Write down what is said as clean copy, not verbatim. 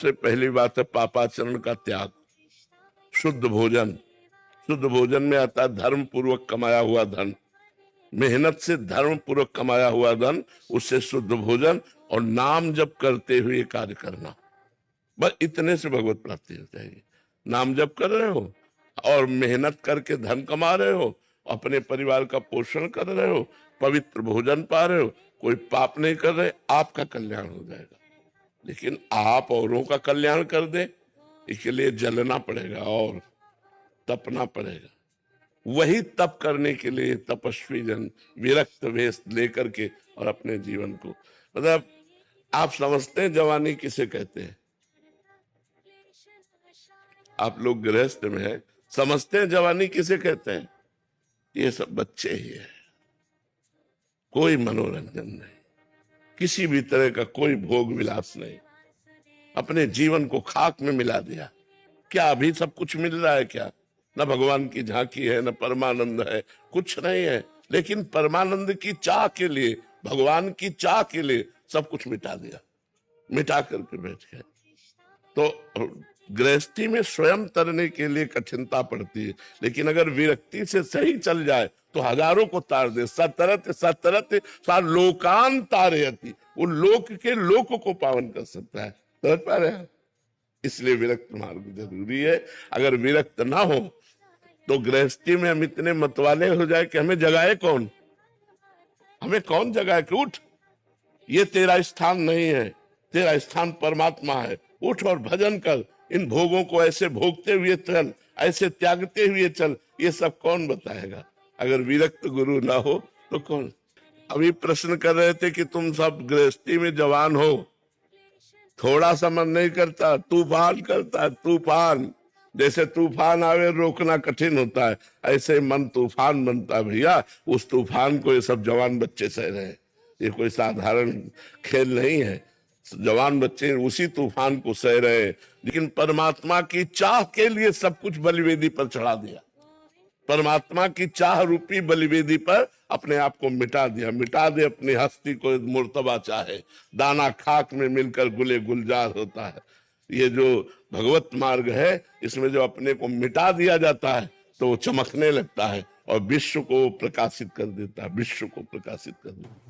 सबसे पहली बात है पापाचरण का त्याग। शुद्ध भोजन, शुद्ध भोजन में आता है धर्म पूर्वक कमाया हुआ धन, मेहनत से धर्म पूर्वक कमाया हुआ धन, उससे शुद्ध भोजन और नाम जप करते हुए कार्य करना। बस इतने से भगवत प्राप्ति हो जाएगी। नाम जप कर रहे हो और मेहनत करके धन कमा रहे हो, अपने परिवार का पोषण कर रहे हो, पवित्र भोजन पा रहे हो, कोई पाप नहीं कर रहे, आपका कल्याण हो जाएगा। लेकिन आप औरों का कल्याण कर दे, इसके लिए जलना पड़ेगा और तपना पड़ेगा। वही तप करने के लिए तपस्वी जन विरक्त वेश लेकर के और अपने जीवन को, मतलब आप समझते हैं जवानी किसे कहते हैं? आप लोग गृहस्थ में है, समझते हैं जवानी किसे कहते हैं? ये सब बच्चे ही है। कोई मनोरंजन नहीं, किसी भी तरह का कोई भोग विलास नहीं, अपने जीवन को खाक में मिला दिया। क्या अभी सब कुछ मिल रहा है क्या? न भगवान की झांकी है, न परमानंद है, कुछ नहीं है। लेकिन परमानंद की चाह के लिए, भगवान की चाह के लिए सब कुछ मिटा दिया, मिटा करके बैठ गए। तो गृहस्थी में स्वयं तरने के लिए कठिनता पड़ती है, लेकिन अगर विरक्ति से सही चल जाए तो हजारों को तार दे। सतरत सतरत सार लोकान तारयति, वो लोक के लोक को पावन कर सकता है। समझ पा रहे हैं? इसलिए विरक्त मार्ग जरूरी है। अगर विरक्त ना हो तो गृहस्थी में हम इतने मतवाले हो जाए कि हमें जगाए कौन, हमें कौन जगाए कि उठ, ये तेरा स्थान नहीं है, तेरा स्थान परमात्मा है, उठ और भजन कर, इन भोगों को ऐसे भोगते हुए चल, ऐसे त्यागते हुए चल। ये सब कौन बताएगा? अगर विरक्त गुरु ना हो तो कौन? अभी प्रश्न कर रहे थे कि तुम सब गृहस्थी में जवान हो, थोड़ा सा मन नहीं करता, तूफान करता है, तूफान। जैसे तूफान आवे रोकना कठिन होता है, ऐसे मन तूफान बनता है भैया। उस तूफान को ये सब जवान बच्चे सह रहे हैं, ये कोई साधारण खेल नहीं है। जवान बच्चे उसी तूफान को सह रहे हैं, लेकिन परमात्मा की चाह के लिए सब कुछ बलिवेदी पर चढ़ा दिया। परमात्मा की चाह रूपी बलिवेदी पर अपने आप को मिटा दिया। मिटा दे अपनी हस्ती को मुर्तबा चाहे, दाना खाक में मिलकर गुले गुलजार होता है। ये जो भगवत मार्ग है, इसमें जो अपने को मिटा दिया जाता है तो वो चमकने लगता है और विश्व को प्रकाशित कर देता है, विश्व को प्रकाशित कर देता है।